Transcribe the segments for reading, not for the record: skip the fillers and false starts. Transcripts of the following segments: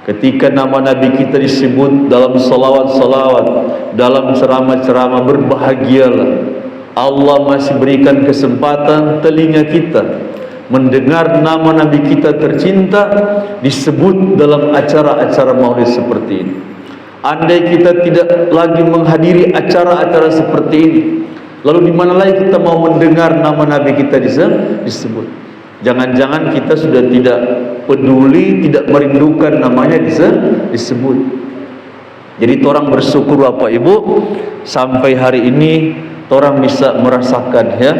Ketika nama Nabi kita disebut dalam salawat-salawat, dalam ceramah-ceramah, berbahagialah. Allah masih berikan kesempatan telinga kita mendengar nama Nabi kita tercinta disebut dalam acara-acara maulid seperti ini. Andai kita tidak lagi menghadiri acara-acara seperti ini, lalu di mana lagi kita mau mendengar nama Nabi kita disebut? Jangan-jangan kita sudah tidak peduli, tidak merindukan namanya disebut. Jadi orang bersyukur Bapak Ibu, sampai hari ini orang bisa merasakan, ya,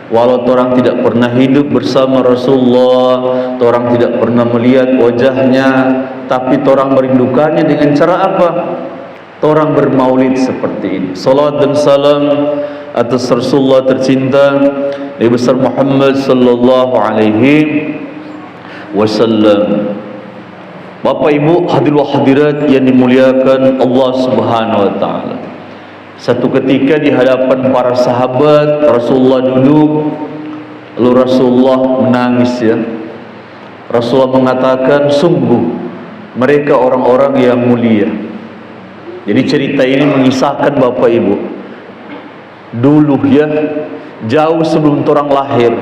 walau orang tidak pernah hidup bersama Rasulullah, orang tidak pernah melihat wajahnya, tapi orang merindukannya dengan cara apa? Orang bermaulid seperti ini. Salawat dan salam atas Rasulullah tercinta, Nabi besar Muhammad sallallahu alaihi wasallam. Bapak Ibu hadirin hadirat yang dimuliakan Allah Subhanahu wa taala. Satu ketika di hadapan para sahabat, Rasulullah duduk, lalu Rasulullah menangis, ya. Rasulullah mengatakan, sungguh mereka orang-orang yang mulia. Jadi cerita ini mengisahkan Bapak Ibu, dulu, ya, jauh sebelum orang lahir,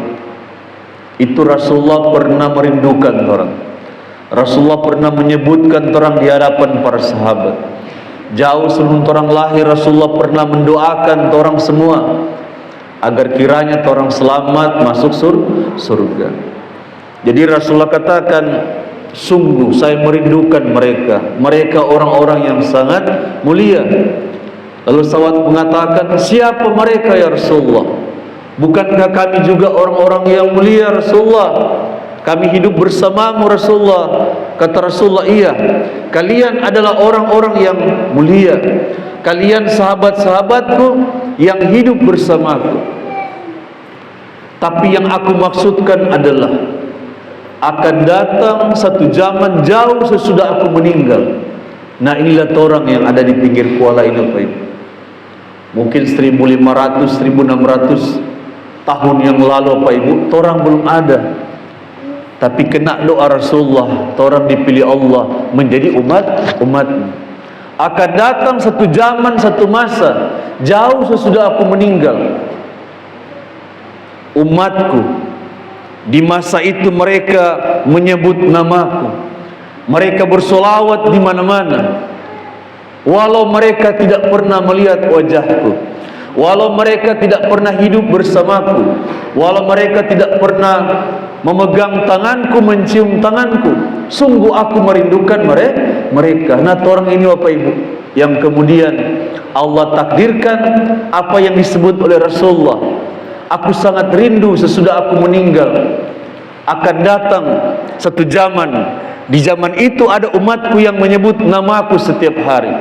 itu Rasulullah pernah merindukan orang. Rasulullah pernah menyebutkan orang di hadapan para sahabat. Jauh sebelum orang lahir, Rasulullah pernah mendoakan orang semua agar kiranya orang selamat masuk surga. Jadi Rasulullah katakan, sungguh saya merindukan mereka. Mereka orang-orang yang sangat mulia. Lalu sahabat mengatakan, siapa mereka ya Rasulullah? Bukankah kami juga orang-orang yang mulia Rasulullah? Kami hidup bersamamu Rasulullah. Kata Rasulullah, iya, kalian adalah orang-orang yang mulia. Kalian sahabat-sahabatku yang hidup bersamaku. Tapi yang aku maksudkan adalah akan datang satu zaman jauh sesudah aku meninggal. Nah, inilah orang yang ada di pinggir kuala ini, Pak Ibu. Mungkin 1500, 1600 tahun yang lalu, Pak Ibu, orang belum ada. Tapi kena doa Rasulullah, orang dipilih Allah menjadi umat. Akan datang satu zaman, satu masa jauh sesudah aku meninggal, umatku di masa itu mereka menyebut namaku, mereka bersolawat di mana-mana, walau mereka tidak pernah melihat wajahku, walau mereka tidak pernah hidup bersamaku, walau mereka tidak pernah memegang tanganku, mencium tanganku, sungguh aku merindukan mereka. Nah, orang ini Bapak Ibu yang kemudian Allah takdirkan apa yang disebut oleh Rasulullah, aku sangat rindu sesudah aku meninggal. Akan datang satu zaman, di zaman itu ada umatku yang menyebut namaku setiap hari.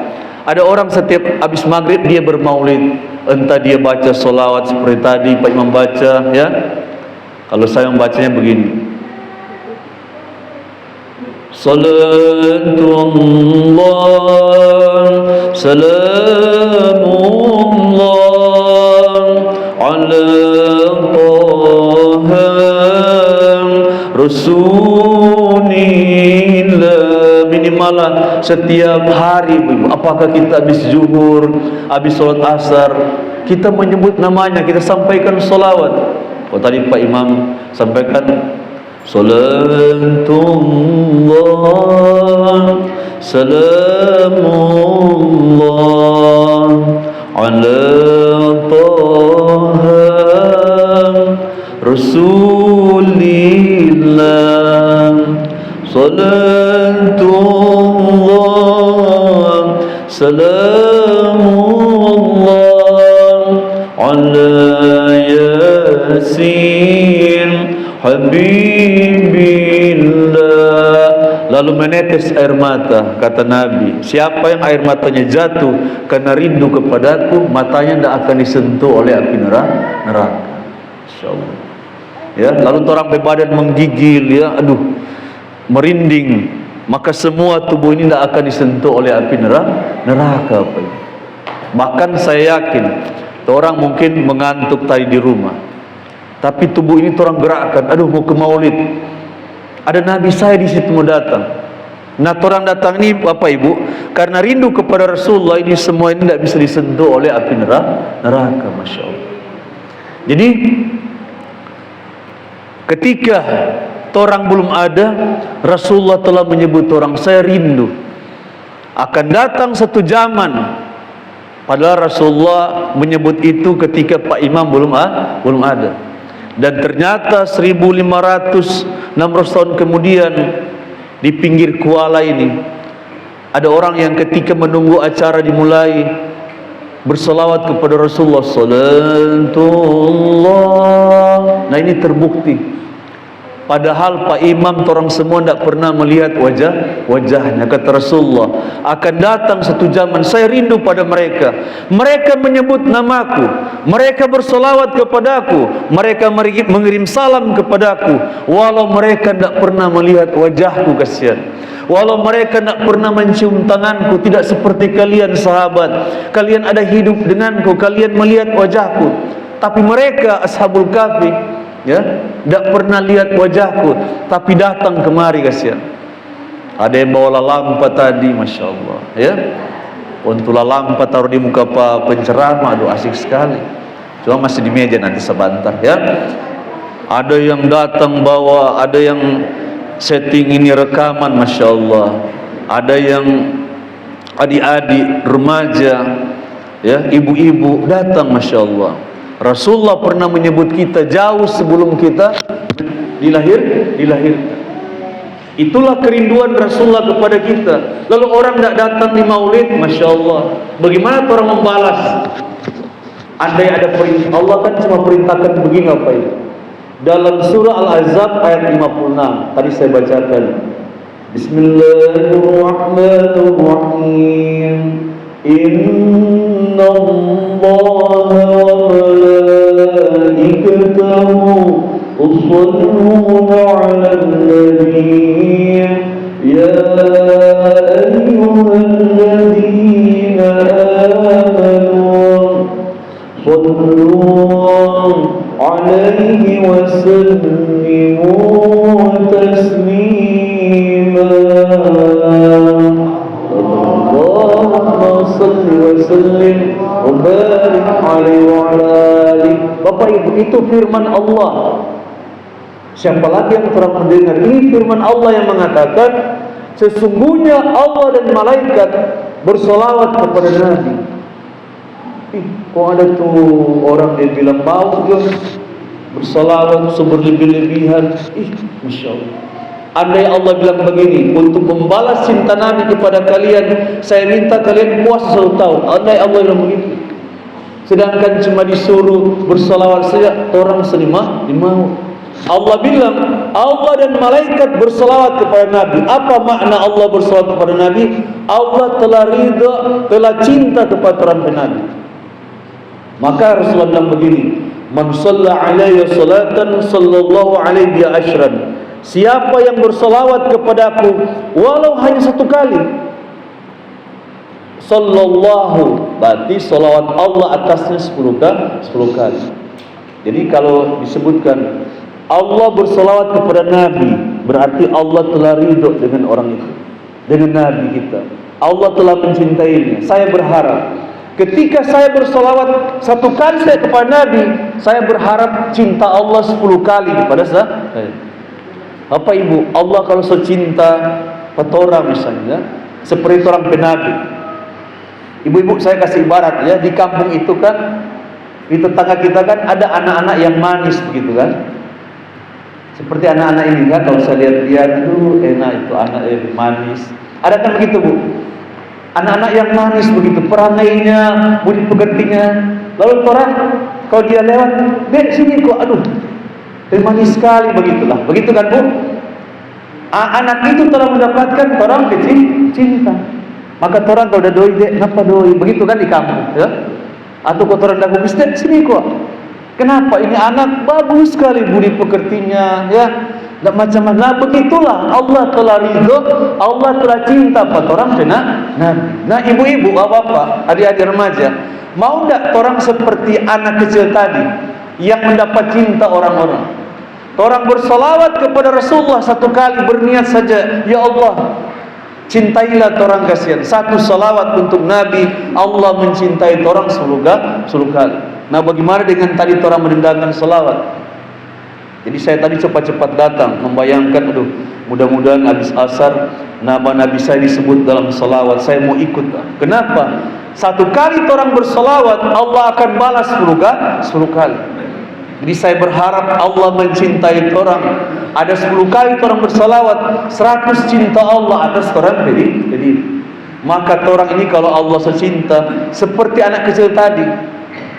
Ada orang setiap habis maghrib dia bermaulid, entah dia baca solawat seperti tadi Pak Imam baca, ya. Kalau saya membacanya begini, Salatullah Salamullah ala Taha Rasulillah. Minimal setiap hari, apakah kita habis zuhur, habis sholat asar, kita menyebut namanya, kita sampaikan solawat. Oh, tadi Pak Imam sampaikan Salatullah Salamullah ala Taha Rasulillah. Salatullah Salamullah ala Yasin Habibillah. Lalu menetes air mata, kata Nabi, siapa yang air matanya jatuh karena rindu kepadaku, matanya tidak akan disentuh oleh api neraka. Insyaallah. Ya, lalu orang berbadan menggigil, ya, aduh, merinding, maka semua tubuh ini tidak akan disentuh oleh api neraka. Bahkan saya yakin orang mungkin mengantuk tadi di rumah, tapi tubuh ini orang gerakkan, aduh mau ke maulid, ada nabi saya di situ mau datang. Nah, orang datang ini Bapak Ibu karena rindu kepada Rasulullah, ini semua ini tidak bisa disentuh oleh api neraka. Masya Allah. Jadi ketika orang belum ada, Rasulullah telah menyebut orang, saya rindu akan datang satu zaman. Padahal Rasulullah menyebut itu ketika Pak Imam belum ada. Dan ternyata 1500-600 tahun kemudian di pinggir Kuala ini ada orang yang ketika menunggu acara dimulai berselawat kepada Rasulullah sallallahu. Nah, ini terbukti. Padahal Pak Imam orang semua tidak pernah melihat wajahnya. Kata Rasulullah, akan datang satu zaman saya rindu pada mereka. Mereka menyebut namaku, mereka berselawat kepadaku, mereka mengirim salam kepadaku, walau mereka tidak pernah melihat wajahku. Kasihan. Walau mereka tidak pernah mencium tanganku, tidak seperti kalian sahabat. Kalian ada hidup denganku, kalian melihat wajahku. Tapi mereka Ashabul Kahfi, ya, tidak pernah lihat wajahku, tapi datang kemari. Kasihan. Ada yang bawa lampa tadi, Masya Allah, ya. Untuk lampa taruh di muka penceramah, aduh asik sekali. Cuma masih di meja nanti sebentar, ya. Ada yang datang bawa, ada yang setting ini rekaman, Masya Allah. Ada yang adik-adik, remaja, ya, ibu-ibu datang, Masya Allah. Rasulullah pernah menyebut kita jauh sebelum kita dilahirkan. Itulah kerinduan Rasulullah kepada kita. Lalu orang tidak datang di maulid, Masya Allah, bagaimana orang membalas? Andai ada perintah, Allah kan cuma perintahkan begini apa itu? Dalam surah Al-Ahzab ayat 56 tadi saya bacakan, Bismillahirrahmanirrahim. Inna Allaha wa malaikatahu yusalluna 'alan nabiy ya ayyuhalladzina amanu sallu 'alaihi wa sallimu taslima. Bapak Ibu, itu firman Allah. Siapa lagi yang telah mendengar? Ini firman Allah yang mengatakan sesungguhnya Allah dan malaikat bersolawat kepada Nabi. Kok ada tuh orang dia bilang mau bersolawat seberlebih-lebihan. Masya Allah. Andai Allah bilang begini, untuk membalas cinta Nabi kepada kalian, saya minta kalian puasa 1 tahun. Andai Allah bilang begitu. Sedangkan cuma disuruh bersalawat saja, orang selima mau. Allah bilang, Allah dan malaikat bersalawat kepada Nabi. Apa makna Allah bersalawat kepada Nabi? Allah telah ridha, telah cinta kepada orang Nabi. Maka Rasulullah bilang begini, Man shalla alaiya salatan sallallahu alaihi ashran. Siapa yang bersalawat kepadaku walau hanya 1 kali, sallallahu, berarti salawat Allah atasnya 10 kali. Jadi kalau disebutkan Allah bersalawat kepada Nabi, berarti Allah telah ridho dengan orang itu, dengan Nabi kita. Allah telah mencintainya. Saya berharap ketika saya bersalawat 1 kali saya kepada Nabi, saya berharap cinta Allah 10 kali kepada saya. Bapak Ibu, Allah kalau secinta petora misalnya, seperti orang penabi. Ibu-ibu saya kasih ibarat ya, di kampung itu kan, di tetangga kita kan ada anak-anak yang manis begitu kan. Seperti anak-anak ini kan, kalau saya lihat-lihat itu enak, itu anak yang manis. Ada kan begitu Bu? Anak-anak yang manis begitu, perangainya, budi pekertinya. Lalu orang kalau dia lewat, "Dek sini kok, aduh, manis sekali," begitulah. Begitu kan Bu? Anak itu telah mendapatkan orang kecil cinta. Maka orang kalau udah doi, "Dek, kenapa doi?" Begitu kan di kampung, ya? Atau kotoran dagu, "Dek, sini kok. Kenapa ini anak bagus sekali budi pekertinya, ya?" Enggak macam-macam. Nah, begitulah Allah telah ridho, Allah telah cinta pada orang Nabi. Nah, ibu-ibu, bapak-bapak, adik-adik remaja, mau enggak orang seperti anak kecil tadi? yang mendapat cinta orang-orang. Orang bersolawat kepada Rasulullah satu kali, berniat saja, ya Allah, cintailah orang kasihan. Satu salawat untuk Nabi, Allah mencintai orang 10 kali. Nah, bagaimana dengan tadi orang mendengarkan salawat? Jadi saya tadi cepat-cepat datang, membayangkan, aduh, mudah-mudahan habis asar nama Nabi saya disebut dalam salawat. Saya mau ikut. Kenapa? Satu kali orang bersalawat, Allah akan balas 10 kali. Jadi saya berharap Allah mencintai orang. Ada 10 kali orang bersalawat, 100 cinta Allah atas orang. Jadi maka orang ini kalau Allah secinta, seperti anak kecil tadi,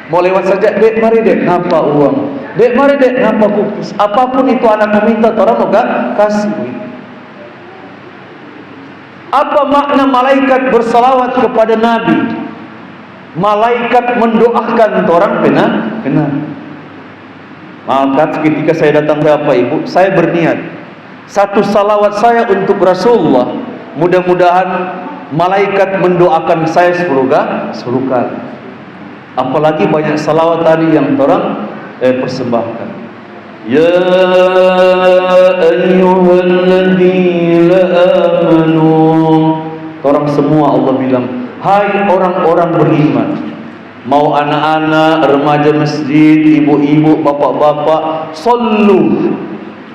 mau lewat saja, dek mari dek, napa uang, dek mari dek, napa kukis, apapun itu anak meminta, orang mau kasih. Apa makna malaikat bersalawat kepada Nabi? Malaikat mendoakan orang benar. Maka ketika saya datang ke Bapak Ibu, saya berniat satu salawat saya untuk Rasulullah, mudah-mudahan malaikat mendoakan saya 10 kali. Apalagi banyak salawat tadi yang orang persembahkan. Ya ayyuhalladzina amanu, orang semua Allah bilang, hai orang-orang beriman. Mau anak-anak, remaja masjid, ibu-ibu, bapak-bapak, sallu.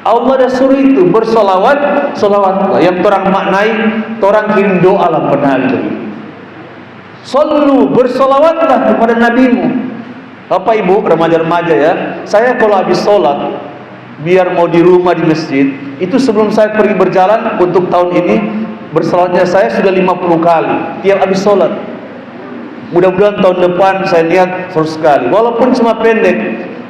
Allah dah suruh itu bersolawat, solawatlah. Yang orang maknai, orang kirim doa lah penali. Sallu, bersolawatlah kepada nabimu. Bapak ibu, remaja-remaja ya, saya kalau habis sholat, biar mau di rumah di masjid, itu sebelum saya pergi berjalan untuk tahun ini, bersolawatnya saya sudah 50 kali tiap habis sholat. Mudah-mudahan tahun depan saya niat 100 kali, walaupun cuma pendek.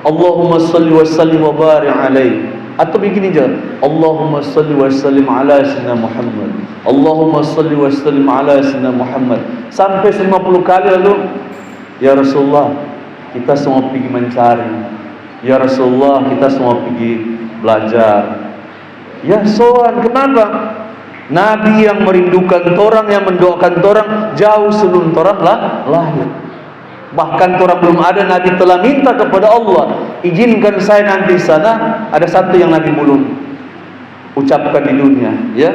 Allahumma salli wa sallim wa barik alaihi. Atau begini aja, Allahumma salli wa sallim ala sayyidina Muhammad, Allahumma salli wa sallim ala sayyidina Muhammad, sampai 50 kali. Lalu, ya Rasulullah, kita semua pergi mencari. Ya Rasulullah, kita semua pergi belajar. Ya soal, kenapa? Nabi yang merindukan orang, yang mendoakan orang jauh sebelum orang lahir. Bahkan orang belum ada, Nabi telah minta kepada Allah, izinkan saya nanti sana. Ada satu yang Nabi belum ucapkan di dunia, ya,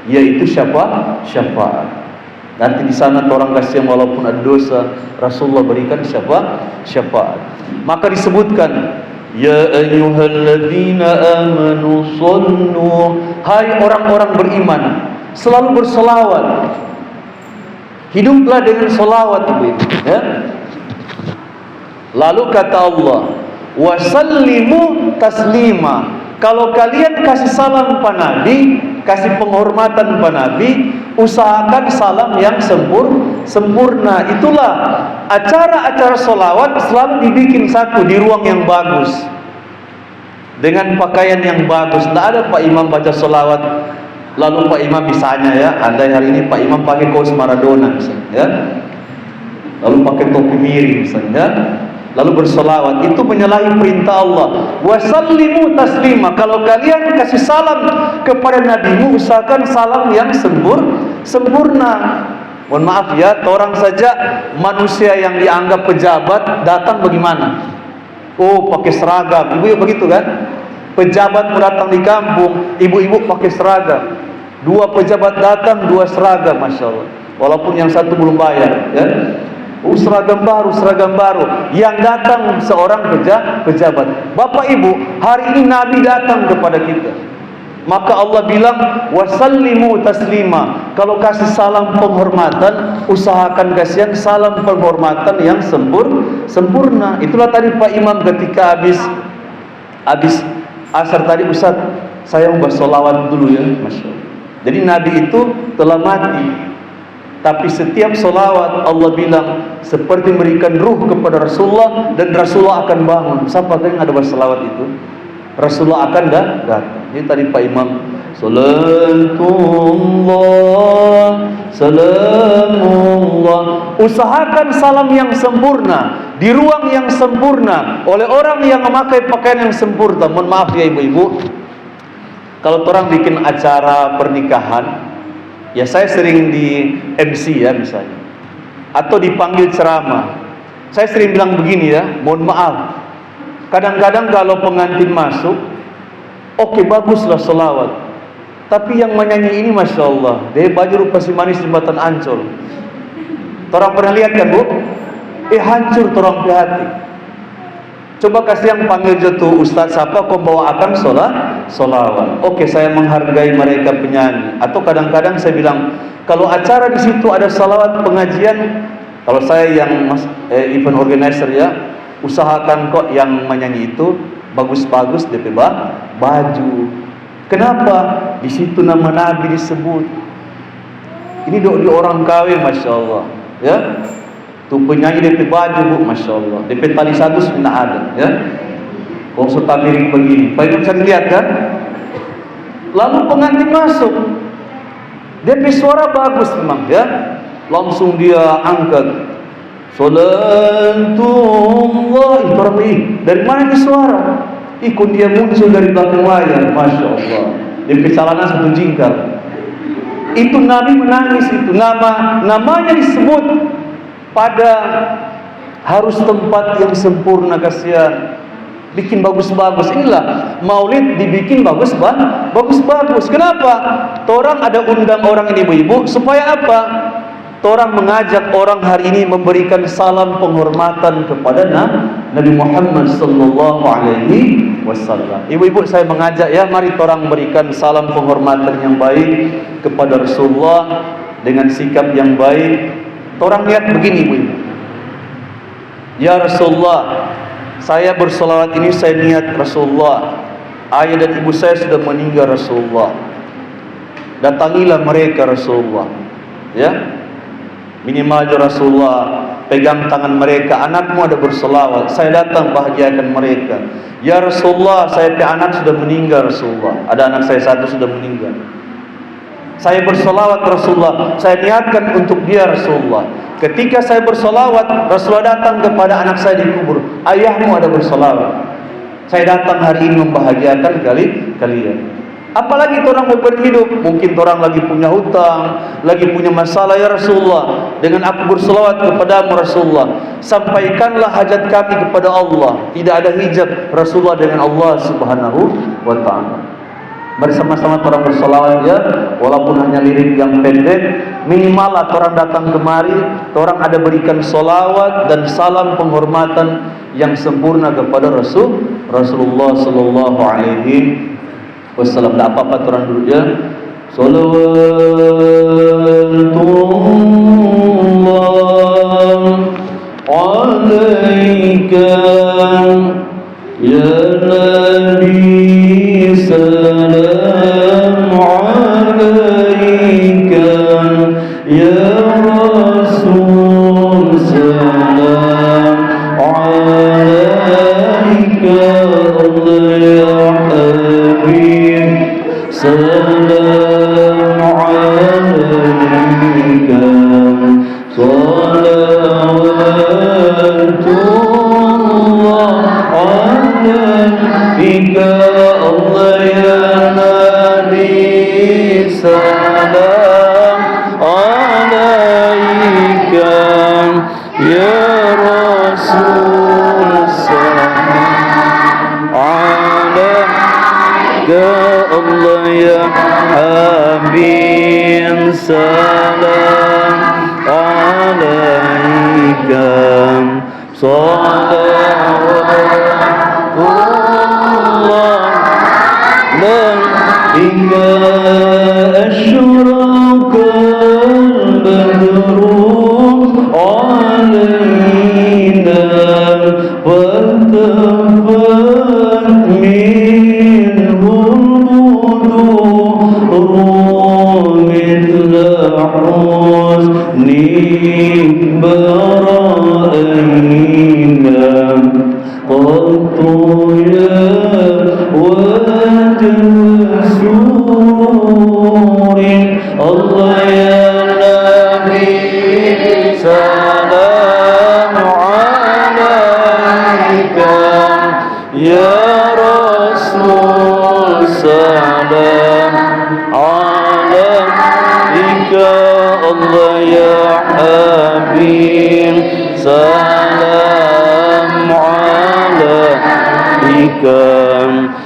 yaitu syafaat. Nanti di sana orang kasihan walaupun ada dosa, Rasulullah berikan syafaat. Maka disebutkan, ya ayyuhalladzina amanu sallu, hai orang-orang beriman, selalu berselawat. Hiduplah dengan selawat, ya. Lalu kata Allah, wasallimu taslima. Kalau kalian kasih salam pada Nabi, kasih penghormatan pada Nabi, usahakan salam yang sempurna. Itulah acara-acara selawat selalu dibikin satu di ruang yang bagus, dengan pakaian yang bagus. Tidak ada Pak Imam baca selawat lalu Pak Imam misalnya ya, andai hari ini Pak Imam pakai kaos Maradona misalnya, ya, lalu pakai topi miring misalnya, lalu bersolawat, itu menyalahi perintah Allah. Wasallimu taslima. Kalau kalian kasih salam kepada nabimu, usahakan salam yang sempurna. Mohon maaf ya, orang saja manusia yang dianggap pejabat datang bagaimana? Oh, pakai seragam. Ibu begitu kan? Pejabat datang di kampung, ibu-ibu pakai seragam. 2 pejabat datang, 2 seragam, masya Allah. Walaupun yang satu belum bayar, ya. Seragam baru. Yang datang seorang pejabat. Bapak Ibu, hari ini Nabi datang kepada kita. Maka Allah bilang, wasallimu taslima. Kalau kasih salam penghormatan, usahakan kasih salam penghormatan yang sempurna. Itulah tadi Pak Imam ketika habis asar tadi, Ustaz, saya mau bersolawat dulu ya, masya Allah. Jadi Nabi itu telah mati, tapi setiap solawat Allah bilang seperti memberikan ruh kepada Rasulullah, dan Rasulullah akan bangun. Siapa yang ada bersolawat itu? Rasulullah akan datang. Ini tadi Pak Imam, salamullah. Usahakan salam yang sempurna di ruang yang sempurna oleh orang yang memakai pakaian yang sempurna. Mohon maaf ya ibu-ibu, kalau orang bikin acara pernikahan, ya saya sering di MC ya misalnya, atau dipanggil ceramah, saya sering bilang begini ya, mohon maaf, Kadang-kadang kalau pengantin masuk, oke, baguslah selawat. Tapi yang menyanyi ini Masya Allah, dia baju rupa si manis jembatan Ancol. Orang pernah lihat kan Bu? Hancur orang di hati. Coba kasih yang panggil jatuh Ustaz siapa kau bawa akan solawat. Oke, saya menghargai mereka penyanyi. Atau kadang-kadang saya bilang, kalau acara di situ ada salawat pengajian, kalau saya yang event organizer ya, usahakan kok yang menyanyi itu bagus-bagus DP baju. Kenapa? Di situ nama Nabi disebut. Ini di orang kawin, Masya Allah. Ya, tuh penyanyi DP baju Bu, Masya Allah. DP tali satu sudah ada. Ya, kok serta miring begini. Pak Ibu bisa lihat kan? Lalu pengantin masuk, DP suara bagus memang ya. Langsung dia angkat Salatullah, itu orang ini. Dari mana ini suara? Ikut dia muncul dari belakang layar, Masya Allah. DP celana satu jingkar. Itu Nabi menangis itu. Namanya disebut pada harus tempat yang sempurna, kasihan. Bikin bagus-bagus. Inilah maulid dibikin bagus-bagus. Kenapa? Orang ada undang orang ini ibu-ibu supaya apa? Orang mengajak orang hari ini memberikan salam penghormatan kepada Nabi Muhammad sallallahu alaihi wasallam. Ibu-ibu, saya mengajak ya, mari orang memberikan salam penghormatan yang baik kepada Rasulullah dengan sikap yang baik. Orang lihat begini ibu-ibu. Ya Rasulullah, saya bersolawat ini saya niat Rasulullah. Ayah dan ibu saya sudah meninggal Rasulullah. Datangilah mereka Rasulullah. Ya. Minimal Rasulullah pegang tangan mereka, anakmu ada berselawat, saya datang bahagiakan mereka. Ya Rasulullah, saya anak sudah meninggal Rasulullah. Ada anak saya satu sudah meninggal. Saya berselawat Rasulullah, saya niatkan untuk dia Rasulullah. Ketika saya berselawat, Rasulullah datang kepada anak saya di kubur. Ayahmu ada berselawat. Saya datang hari ini membahagiakan kalian. Apalagi orang mau berhidup, mungkin orang lagi punya hutang, lagi punya masalah, ya Rasulullah, dengan aku berselawat kepadamu Rasulullah, sampaikanlah hajat kami kepada Allah. Tidak ada hijab Rasulullah dengan Allah Subhanahu wa ta'ala. Bersama-sama orang berselawat ya, walaupun hanya lirik yang pendek, minimal lah orang datang kemari, orang ada berikan selawat dan salam penghormatan yang sempurna kepada Rasulullah sallallahu alaihi wassalam. Tak apa-apa orang dulu ya. Salawatullah alaika ya Nabi, salam alaika ya Rasul, salam alaika ya Habib, salam alaika, salawatullah alaika Allah ya Nabi, salam alaika ya Rasul, salam alaika Allah ya Habib, salam alaika, salawatullah alaika, asyraqal badru alaina wattafat minhul budur mithla husni bara'ina qattu ya wajh surin Allah ya Nabi, salam alaika ya Rasul, salam alaika Allah ya Habib, salam alaika البدر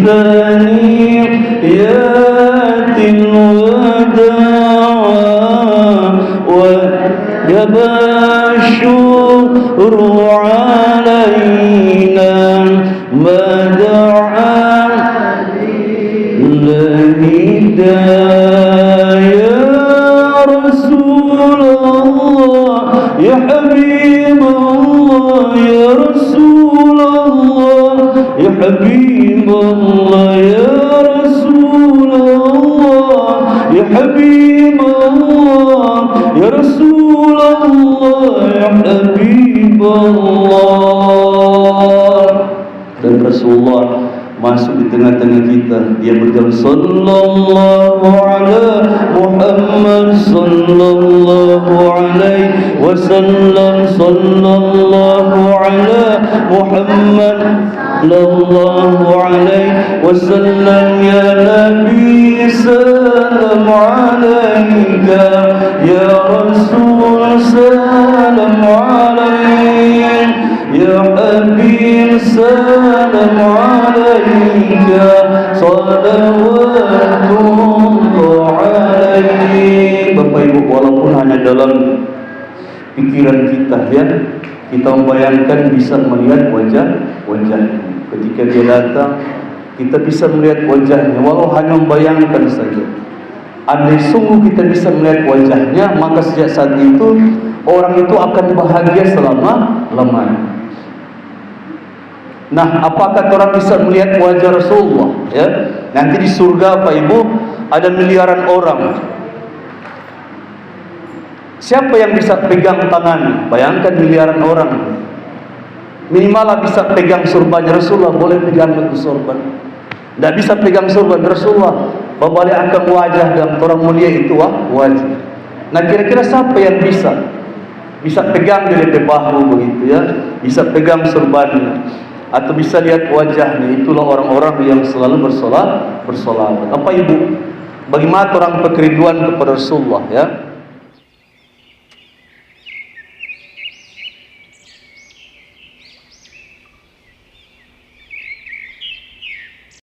علينا الشكر علينا ما دعا الهداية يا رسول الله يا حبيب الله يا رسول الله يا حبيب الله يا رسول الله يا حبيب الله يا رسول الله يا حبيب الله. Dan Rasulullah masuk di tengah-tengah kita, dia berjalan sallallahu ala Muhammad sallallahu alaihi wasallam sallallahu ala Muhammad sallallahu alaihi wasallam ya Nabi salam alaika ya Rasul salam alaika ya Habib salam alaika salawatullah alaik. Bapak Ibu, walaupun hanya dalam pikiran kita, ya, kita membayangkan bisa melihat wajahnya. Ketika dia datang, kita bisa melihat wajahnya, walau hanya membayangkan saja. Andai sungguh kita bisa melihat wajahnya, maka sejak saat itu orang itu akan bahagia selama-lamanya. Nah, apakah orang bisa melihat wajah Rasulullah? Ya, nanti di surga, Pak Ibu, ada miliaran orang. Siapa yang bisa pegang tangan? Bayangkan miliaran orang. Minimal bisa pegang surbannya Rasulullah, boleh pegang itu surban. Tidak bisa pegang surban Rasulullah, berbalik akan wajah dan orang mulia itu wajah. Nah, kira-kira siapa yang bisa pegang dari bahu begitu, ya, bisa pegang surbannya, atau bisa lihat wajahnya? Itulah orang-orang yang selalu bersolawat. Apa Ibu? Bagaimana orang berkerinduan kepada Rasulullah, ya?